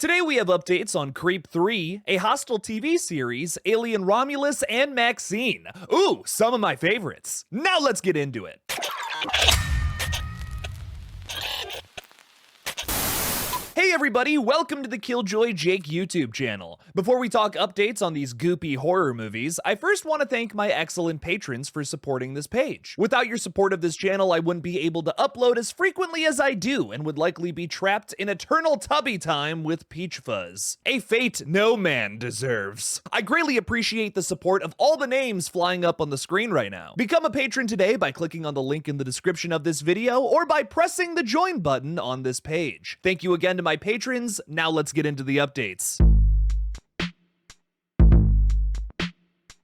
Today we have updates on Creep 3, a Hostel TV series, Alien Romulus, and Maxine. Ooh, some of my favorites. Now let's get into it. Hey everybody, welcome to the KillJoy Jake YouTube channel. Before we talk updates on these goopy horror movies, I first want to thank my excellent patrons for supporting this page. Without your support of this channel, I wouldn't be able to upload as frequently as I do and would likely be trapped in eternal tubby time with Peach Fuzz. A fate no man deserves. I greatly appreciate the support of all the names flying up on the screen right now. Become a patron today by clicking on the link in the description of this video or by pressing the join button on this page. Thank you again to my patrons. Now let's get into the updates.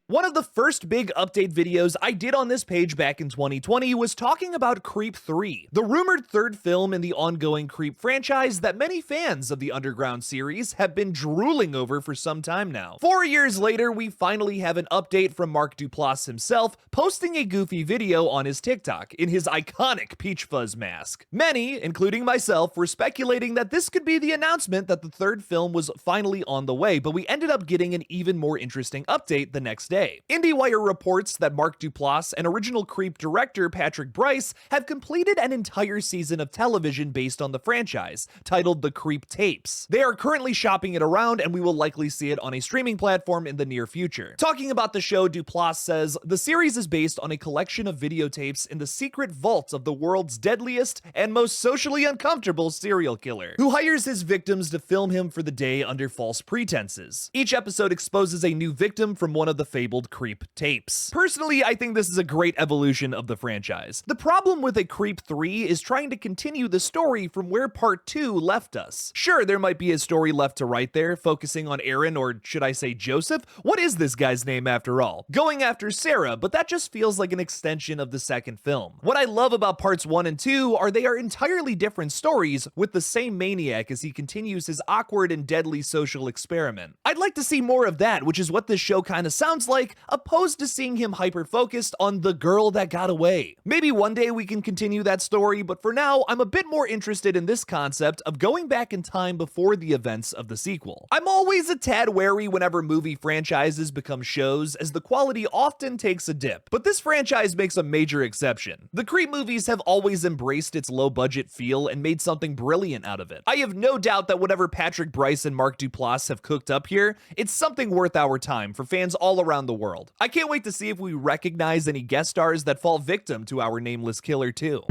One of the first big update videos I did on this page back in 2020 was talking about Creep 3, the rumored third film in the ongoing Creep franchise that many fans of the Underground series have been drooling over for some time now. 4 years later, we finally have an update from Mark Duplass himself, posting a goofy video on his TikTok in his iconic Peach Fuzz mask. Many, including myself, were speculating that this could be the announcement that the third film was finally on the way, but we ended up getting an even more interesting update the next day. IndieWire reports that Mark Duplass and original Creep director Patrick Brice have completed an entire season of television based on the franchise, titled The Creep Tapes. They are currently shopping it around, and we will likely see it on a streaming platform in the near future. Talking about the show, Duplass says, "The series is based on a collection of videotapes in the secret vault of the world's deadliest and most socially uncomfortable serial killer, who hires his victims to film him for the day under false pretenses. Each episode exposes a new victim from one of the fabled Creep tapes." Personally, I think this is a great evolution of the franchise. The problem with a Creep 3 is trying to continue the story from where Part 2 left us. Sure, there might be a story left to write there, focusing on Aaron, or should I say Joseph? What is this guy's name after all? Going after Sarah, but that just feels like an extension of the second film. What I love about Parts 1 and 2 are they are entirely different stories with the same maniac as he continues his awkward and deadly social experiment. I'd like to see more of that, which is what this show kind of sounds like, opposed to seeing him hyper-focused on the girl that got away. Maybe one day we can continue that story, but for now, I'm a bit more interested in this concept of going back in time before the events of the sequel. I'm always a tad wary whenever movie franchises become shows, as the quality often takes a dip, but this franchise makes a major exception. The Creep movies have always embraced its low-budget feel and made something brilliant out of it. I have no doubt that whatever Patrick Brice and Mark Duplass have cooked up here, it's something worth our time for fans all around the world. I can't wait to see if we recognize any guest stars that fall victim to our nameless killer too.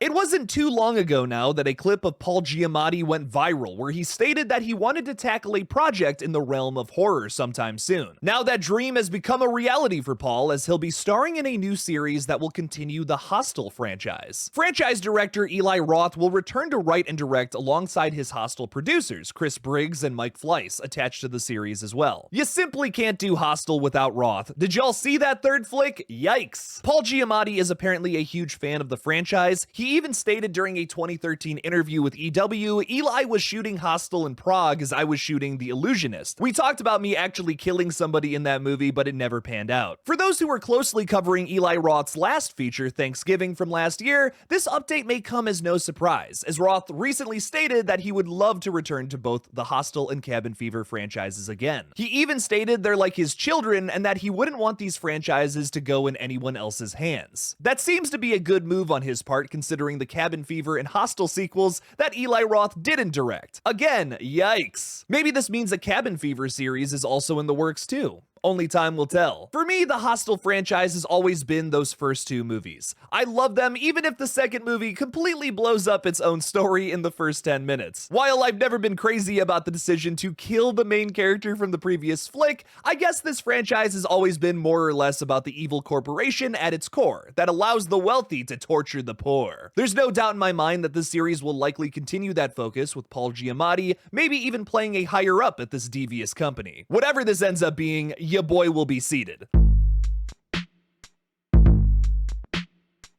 It wasn't too long ago now that a clip of Paul Giamatti went viral where he stated that he wanted to tackle a project in the realm of horror sometime soon. Now that dream has become a reality for Paul, as he'll be starring in a new series that will continue the Hostel franchise. Franchise director Eli Roth will return to write and direct alongside his Hostel producers, Chris Briggs and Mike Fleiss, attached to the series as well. You simply can't do Hostel without Roth. Did y'all see that third flick? Yikes! Paul Giamatti is apparently a huge fan of the franchise. He even stated during a 2013 interview with EW, "Eli was shooting Hostel in Prague as I was shooting The Illusionist. We talked about me actually killing somebody in that movie, but it never panned out." For those who were closely covering Eli Roth's last feature, Thanksgiving, from last year, this update may come as no surprise, as Roth recently stated that he would love to return to both the Hostel and Cabin Fever franchises again. He even stated they're like his children and that he wouldn't want these franchises to go in anyone else's hands. That seems to be a good move on his part, considering the Cabin Fever and Hostel sequels that Eli Roth didn't direct. Again, yikes. Maybe this means a Cabin Fever series is also in the works too. Only time will tell. For me, the Hostel franchise has always been those first two movies. I love them even if the second movie completely blows up its own story in the first 10 minutes. While I've never been crazy about the decision to kill the main character from the previous flick, I guess this franchise has always been more or less about the evil corporation at its core that allows the wealthy to torture the poor. There's no doubt in my mind that this series will likely continue that focus, with Paul Giamatti maybe even playing a higher up at this devious company. Whatever this ends up being, your boy will be seated.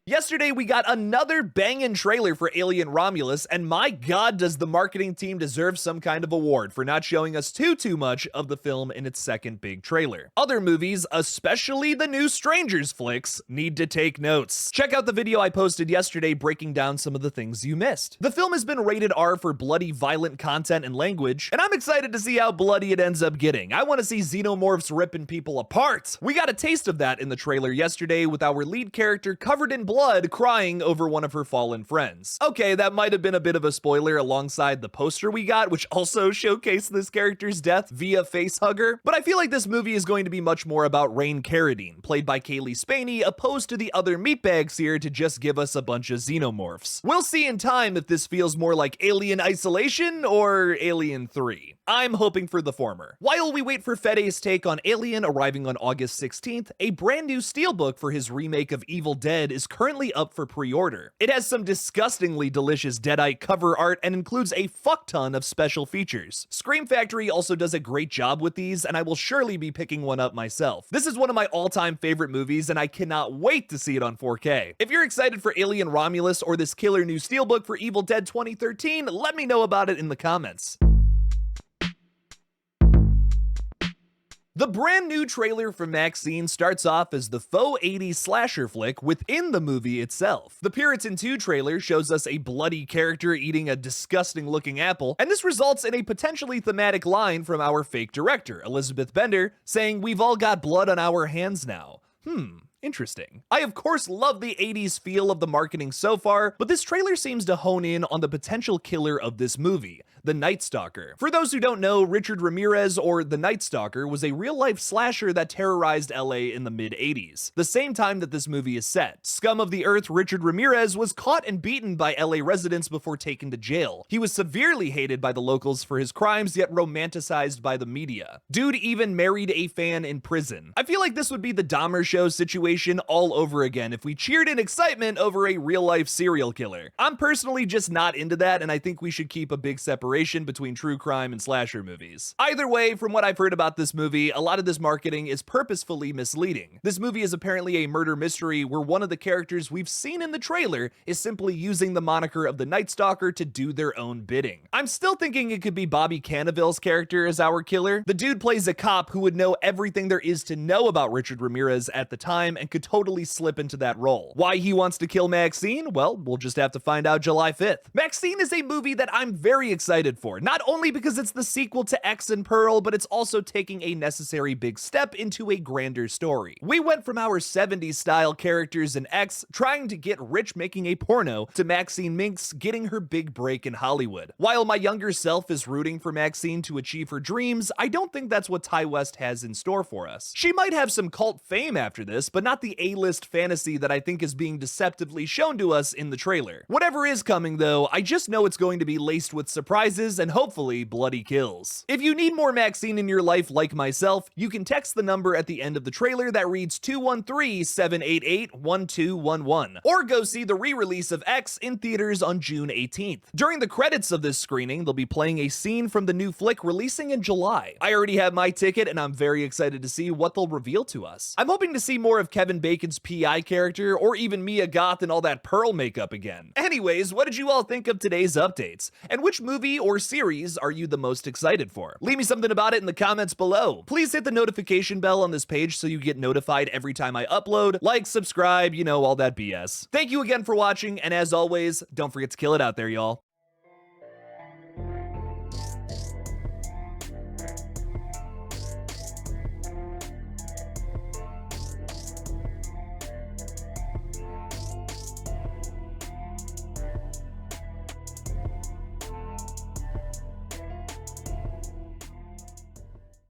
Yesterday, we got another bangin' trailer for Alien Romulus, and my god, does the marketing team deserve some kind of award for not showing us too much of the film in its second big trailer. Other movies, especially the new Strangers flicks, need to take notes. Check out the video I posted yesterday breaking down some of the things you missed. The film has been rated R for bloody, violent content and language, and I'm excited to see how bloody it ends up getting. I want to see xenomorphs ripping people apart. We got a taste of that in the trailer yesterday with our lead character covered in blood crying over one of her fallen friends. Okay, that might have been a bit of a spoiler alongside the poster we got, which also showcased this character's death via facehugger, but I feel like this movie is going to be much more about Rain Carradine, played by Kaylee Spaney, opposed to the other meatbags here to just give us a bunch of xenomorphs. We'll see in time if this feels more like Alien Isolation or Alien 3. I'm hoping for the former. While we wait for Fede's take on Alien arriving on August 16th, a brand new steelbook for his remake of Evil Dead is currently up for pre-order. It has some disgustingly delicious Deadite cover art and includes a fuck ton of special features. Scream Factory also does a great job with these, and I will surely be picking one up myself. This is one of my all-time favorite movies, and I cannot wait to see it on 4K. If you're excited for Alien Romulus or this killer new steelbook for Evil Dead 2013, let me know about it in the comments. The brand new trailer for Maxine starts off as the faux 80s slasher flick within the movie itself. The Puritan 2 trailer shows us a bloody character eating a disgusting looking apple, and this results in a potentially thematic line from our fake director, Elizabeth Bender, saying, "We've all got blood on our hands now." Interesting. I of course love the 80s feel of the marketing so far, but this trailer seems to hone in on the potential killer of this movie, the Night Stalker. For those who don't know, Richard Ramirez, or the Night Stalker, was a real-life slasher that terrorized LA in the mid-80s, the same time that this movie is set. Scum of the earth Richard Ramirez was caught and beaten by LA residents before taken to jail. He was severely hated by the locals for his crimes, yet romanticized by the media. Dude even married a fan in prison. I feel like this would be the Dahmer Show situation all over again if we cheered in excitement over a real-life serial killer. I'm personally just not into that, and I think we should keep a big separation between true crime and slasher movies. Either way, from what I've heard about this movie, a lot of this marketing is purposefully misleading. This movie is apparently a murder mystery where one of the characters we've seen in the trailer is simply using the moniker of the Night Stalker to do their own bidding. I'm still thinking it could be Bobby Cannavale's character as our killer. The dude plays a cop who would know everything there is to know about Richard Ramirez at the time and could totally slip into that role. Why he wants to kill Maxine? Well, we'll just have to find out July 5th. Maxine is a movie that I'm very excited for, not only because it's the sequel to X and Pearl, but it's also taking a necessary big step into a grander story. We went from our 70s style characters in X trying to get rich making a porno to Maxine Minx getting her big break in Hollywood. While my younger self is rooting for Maxine to achieve her dreams, I don't think that's what Ty West has in store for us. She might have some cult fame after this, but not the A-list fantasy that I think is being deceptively shown to us in the trailer. Whatever is coming though, I just know it's going to be laced with surprises and hopefully bloody kills. If you need more Maxine in your life like myself, you can text the number at the end of the trailer that reads 213-788-1211, or go see the re-release of X in theaters on June 18th. During the credits of this screening, they'll be playing a scene from the new flick releasing in July. I already have my ticket and I'm very excited to see what they'll reveal to us. I'm hoping to see more of Kevin Bacon's PI character, or even Mia Goth and all that Pearl makeup again. Anyways, what did you all think of today's updates? And which movie or series are you the most excited for? Leave me something about it in the comments below. Please hit the notification bell on this page so you get notified every time I upload. Like, subscribe, you know, all that BS. Thank you again for watching, and as always, don't forget to kill it out there, y'all.